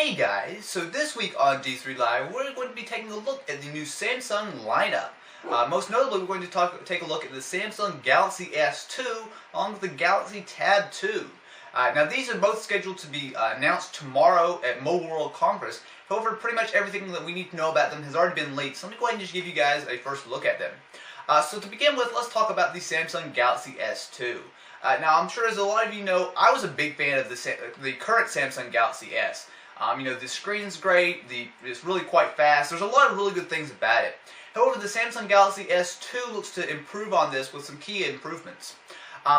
Hey guys, so this week on D3Live we're going to be taking a look at the new Samsung lineup. Most notably, we're going to take a look at the Samsung Galaxy S2 along with the Galaxy Tab 2. Now these are both scheduled to be announced tomorrow at Mobile World Congress. However, pretty much everything that we need to know about them has already been leaked, so let me go ahead and just give you guys a first look at them. So to begin with, let's talk about the Samsung Galaxy S2. Now I'm sure as a lot of you know, I was a big fan of the current Samsung Galaxy S. You know, the screen's great, it's really quite fast, there's a lot of really good things about it. However, the Samsung Galaxy S2 looks to improve on this with some key improvements.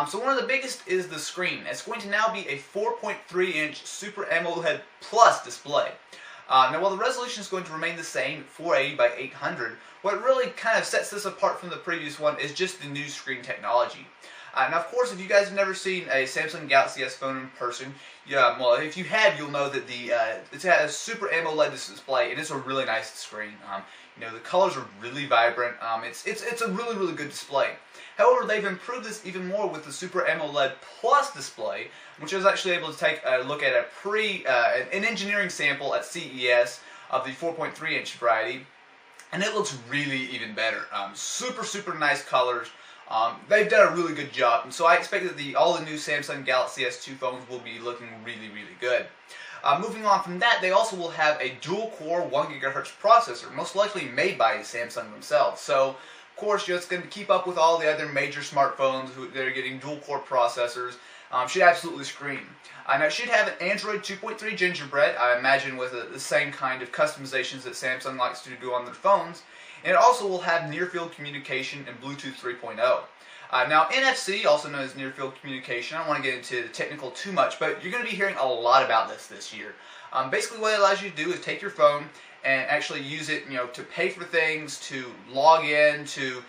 So one of the biggest is the screen. It's going to now be a 4.3-inch Super AMOLED Plus display. Now while the resolution is going to remain the same, 480 by 800, what really kind of sets this apart from the previous one is just the new screen technology. Now, of course, if you guys have never seen a Samsung Galaxy S phone in person, well, if you have, you'll know that it's a Super AMOLED display, and it's a really nice screen. You know, the colors are really vibrant. It's a really good display. However, they've improved this even more with the Super AMOLED Plus display, which I was actually able to take a look at an engineering sample at CES of the 4.3-inch variety, and it looks really even better. Super nice colors. They've done a really good job, and so I expect that all the new Samsung Galaxy S2 phones will be looking really good. Moving on from that, they also will have a dual-core 1 GHz processor, most likely made by Samsung themselves. So, of course, it's going to keep up with all the other major smartphones that are getting dual-core processors. Should absolutely scream. Now, it should have an Android 2.3 Gingerbread, I imagine with the same kind of customizations that Samsung likes to do on their phones. And it also will have near-field communication and Bluetooth 3.0. Now, NFC, also known as near-field communication, I don't want to get into the technical too much, but you're going to be hearing a lot about this year. Basically, what it allows you to do is take your phone and actually use it, to pay for things, to log in, to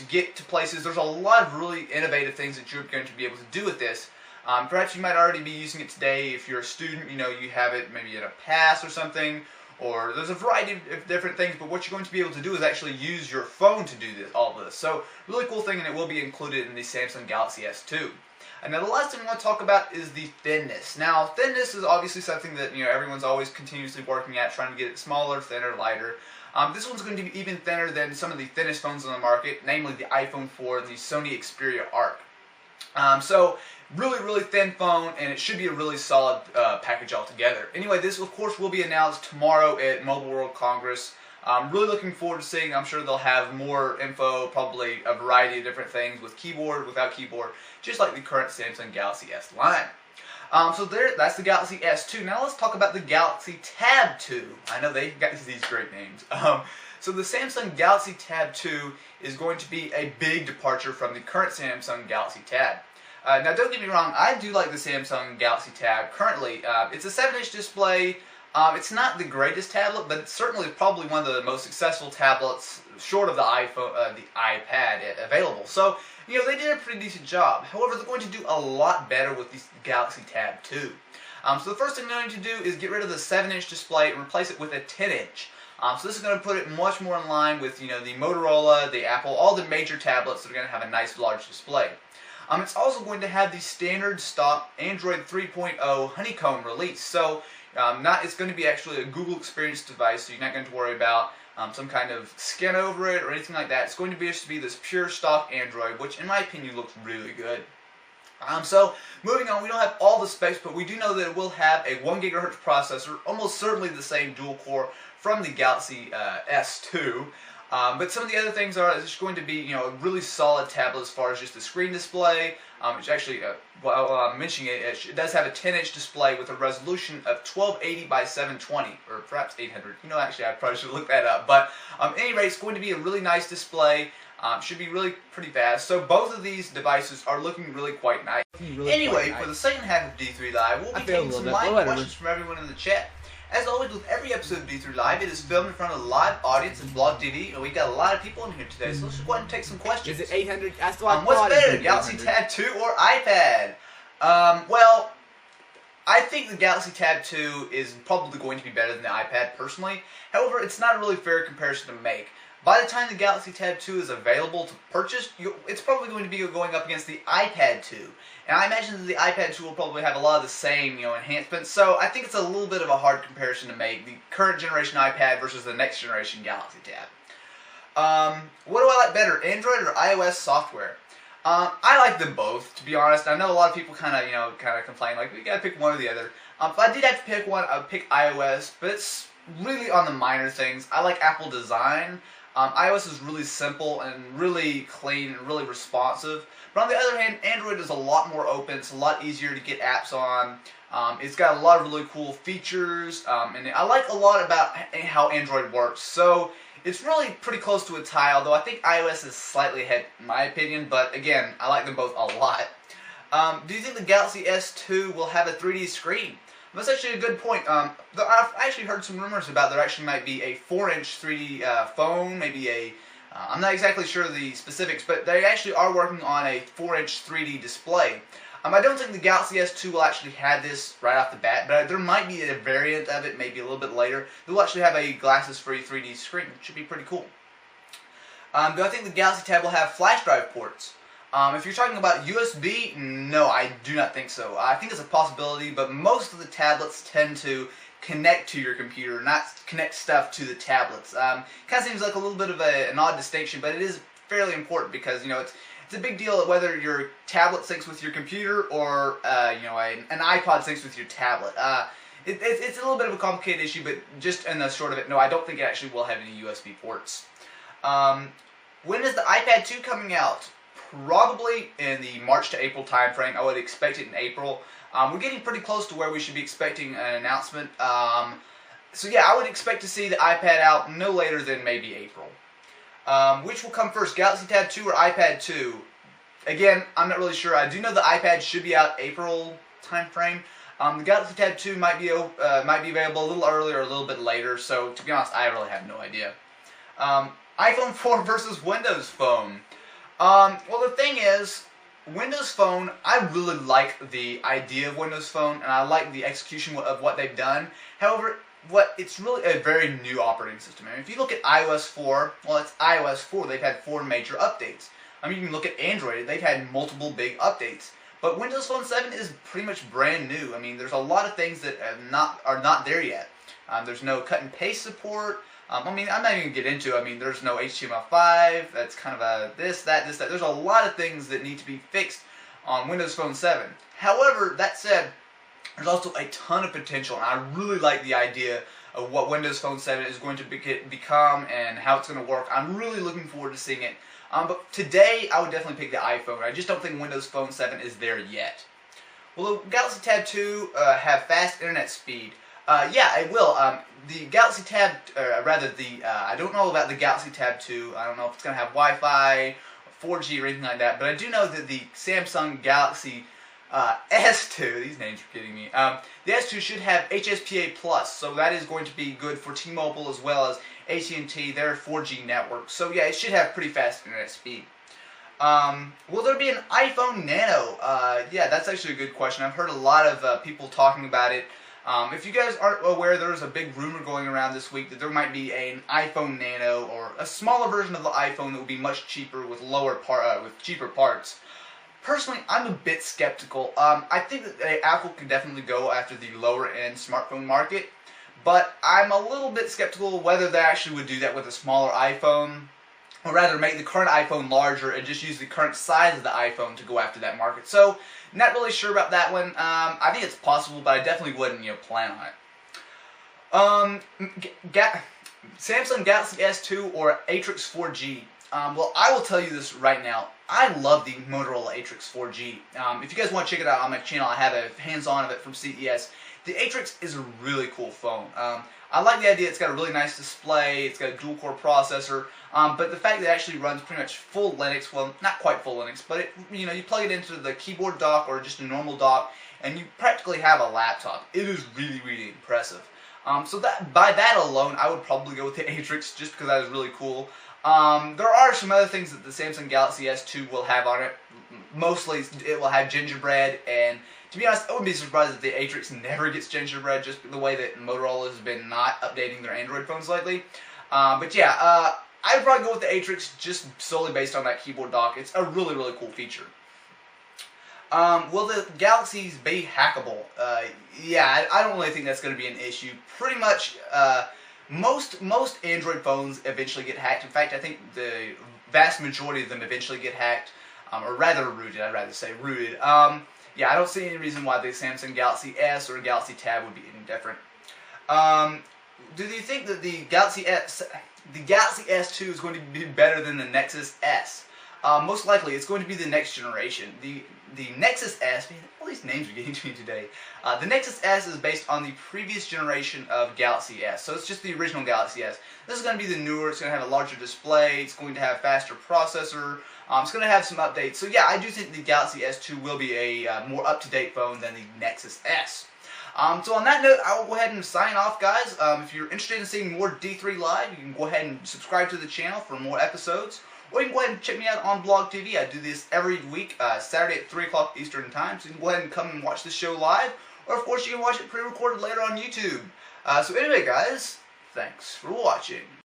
get to places. There's a lot of really innovative things that you're going to be able to do with this. Perhaps you might already be using it today. If you're a student, you have it maybe in a pass or something. Or there's a variety of different things, but what you're going to be able to do is actually use your phone to do all of this. So, really cool thing, and it will be included in the Samsung Galaxy S2. And now the last thing I want to talk about is the thinness. Now, thinness is obviously something that everyone's always continuously working at, trying to get it smaller, thinner, lighter. This one's going to be even thinner than some of the thinnest phones on the market, namely the iPhone 4 and the Sony Xperia Arc. So, really thin phone, and it should be a really solid package altogether. Anyway, this of course will be announced tomorrow at Mobile World Congress. I'm really looking forward to seeing. I'm sure they'll have more info, probably a variety of different things with keyboard, without keyboard, just like the current Samsung Galaxy S line. So that's the Galaxy S2. Now let's talk about the Galaxy Tab 2. I know they've got these great names. So the Samsung Galaxy Tab 2 is going to be a big departure from the current Samsung Galaxy Tab. Now don't get me wrong, I do like the Samsung Galaxy Tab currently. It's a 7-inch display. It's not the greatest tablet, but it's certainly probably one of the most successful tablets, short of the iPad available. So, they did a pretty decent job. However, they're going to do a lot better with the Galaxy Tab 2. So the first thing they're going to do is get rid of the 7-inch display and replace it with a 10-inch. So this is going to put it much more in line with, the Motorola, the Apple, all the major tablets that are going to have a nice large display. It's also going to have the standard stock Android 3.0 Honeycomb release. So it's going to be actually a Google Experience device, so you're not going to worry about some kind of skin over it or anything like that. It's going to be this pure stock Android, which in my opinion looks really good. So moving on, we don't have all the specs, but we do know that it will have a 1 GHz processor, almost certainly the same dual core from the Galaxy S2. But some of the other things are it's going to be a really solid tablet as far as just the screen display. It's actually, while I'm mentioning it, it does have a 10-inch display with a resolution of 1280 by 720, or perhaps 800. Actually, I probably should look that up. But at any rate, it's going to be a really nice display. Should be really pretty fast. So both of these devices are looking really quite nice. Anyway, for the second half of D3 Live, we'll be taking some live questions from everyone in the chat. As always, with every episode of D3 Live, it is filmed in front of a live audience and Blog TV, and we got a lot of people in here today, so let's just go ahead and take some questions. Is it 800? What's better, Galaxy Tab 2 or iPad? Well, I think the Galaxy Tab 2 is probably going to be better than the iPad, personally. However, it's not a really fair comparison to make. By the time the Galaxy Tab 2 is available to purchase, it's probably going to be going up against the iPad 2. And I imagine that the iPad 2 will probably have a lot of the same, enhancements. So I think it's a little bit of a hard comparison to make, the current generation iPad versus the next generation Galaxy Tab. What do I like better, Android or iOS software? I like them both, to be honest. I know a lot of people kind of complain, like, we gotta pick one or the other. If I did have to pick one, I would pick iOS, but it's really on the minor things. I like Apple design. iOS is really simple and really clean and really responsive. But on the other hand, Android is a lot more open. It's a lot easier to get apps on. It's got a lot of really cool features, and I like a lot about how Android works. So it's really pretty close to a tie, although I think iOS is slightly ahead in my opinion. But again, I like them both a lot. Do you think the Galaxy S2 will have a 3D screen? That's actually a good point. I've actually heard some rumors about there actually might be a 4-inch 3D phone, maybe I'm not exactly sure of the specifics, but they actually are working on a 4-inch 3D display. I don't think the Galaxy S2 will actually have this right off the bat, but there might be a variant of it, maybe a little bit later. They'll actually have a glasses-free 3D screen, which should be pretty cool. Do I think the Galaxy Tab will have flash drive ports? If you're talking about USB, no, I do not think so. I think it's a possibility, but most of the tablets tend to connect to your computer, not connect stuff to the tablets. Kind of seems like a little bit of an odd distinction, but it is fairly important because, it's a big deal whether your tablet syncs with your computer or, an iPod syncs with your tablet. It's a little bit of a complicated issue, but just in the short of it, no, I don't think it actually will have any USB ports. When is the iPad 2 coming out? Probably in the March to April time frame. I would expect it in April. We're getting pretty close to where we should be expecting an announcement. So yeah, I would expect to see the iPad out no later than maybe April. Which will come first, Galaxy Tab 2 or iPad 2? Again, I'm not really sure. I do know the iPad should be out April time frame. The Galaxy Tab 2 might be available a little earlier or a little bit later. So to be honest, I really have no idea. iPhone 4 versus Windows Phone. Well, the thing is, Windows Phone, I really like the idea of Windows Phone, and I like the execution of what they've done. However, it's really a very new operating system. I mean, if you look at iOS 4, well, it's iOS 4. They've had 4 major updates. I mean, you can look at Android. They've had multiple big updates. But Windows Phone 7 is pretty much brand new. I mean, there's a lot of things that are not there yet. There's no cut and paste support. I mean, I'm not even going to get into it. I mean, there's no HTML5. That's kind of a this, that. There's a lot of things that need to be fixed on Windows Phone 7. However, that said, there's also a ton of potential, and I really like the idea of what Windows Phone 7 is going to become and how it's going to work. I'm really looking forward to seeing it. But today, I would definitely pick the iPhone. I just don't think Windows Phone 7 is there yet. Will the Galaxy Tab 2 have fast internet speed? Yeah, it will. The Galaxy Tab, I don't know about the Galaxy Tab 2. I don't know if it's going to have Wi-Fi, 4G, or anything like that. But I do know that the Samsung Galaxy S2, these names are kidding me. The S2 should have HSPA+, so that is going to be good for T-Mobile as well as AT&T, their 4G network. So yeah, it should have pretty fast internet speed. Will there be an iPhone Nano? Yeah, that's actually a good question. I've heard a lot of people talking about it. If you guys aren't aware, there's a big rumor going around this week that there might be an iPhone Nano or a smaller version of the iPhone that will be much cheaper with cheaper parts. Personally, I'm a bit skeptical. I think that Apple could definitely go after the lower-end smartphone market, but I'm a little bit skeptical whether they actually would do that with a smaller iPhone, or rather make the current iPhone larger and just use the current size of the iPhone to go after that market. So, not really sure about that one. I think it's possible, but I definitely wouldn't plan on it. Samsung Galaxy S2 or Atrix 4G? Well, I will tell you this right now. I love the Motorola Atrix 4G. If you guys want to check it out on my channel, I have a hands-on of it from CES. The Atrix is a really cool phone. I like the idea it's got a really nice display, it's got a dual-core processor, but the fact that it actually runs pretty much full Linux, well, not quite full Linux, but you plug it into the keyboard dock or just a normal dock, and you practically have a laptop. It is really, really impressive. So by that alone, I would probably go with the Atrix just because that is really cool. There are some other things that the Samsung Galaxy S2 will have on it. Mostly, it will have gingerbread, and to be honest, I wouldn't be surprised if the Atrix never gets gingerbread, just the way that Motorola has been not updating their Android phones lately. But yeah, I'd probably go with the Atrix just solely based on that keyboard dock. It's a really, really cool feature. Will the Galaxies be hackable? Yeah, I don't really think that's going to be an issue. Pretty much, most Android phones eventually get hacked. In fact, I think the vast majority of them eventually get hacked, or rather rooted. I'd rather say rooted. Yeah, I don't see any reason why the Samsung Galaxy S or Galaxy Tab would be any different. Do you think that the Galaxy S2 is going to be better than the Nexus S? Most likely, it's going to be the next generation. The Nexus S, man, all these names are getting to me today. The Nexus S is based on the previous generation of Galaxy S, so it's just the original Galaxy S. This is going to be the newer. It's going to have a larger display. It's going to have faster processor. It's going to have some updates. So yeah, I do think the Galaxy S2 will be a more up-to-date phone than the Nexus S. So on that note, I will go ahead and sign off, guys. If you're interested in seeing more D3 Live, you can go ahead and subscribe to the channel for more episodes. Or you can go ahead and check me out on Blog TV. I do this every week, Saturday at 3 o'clock Eastern Time. So you can go ahead and come and watch the show live. Or, of course, you can watch it pre-recorded later on YouTube. So anyway, guys, thanks for watching.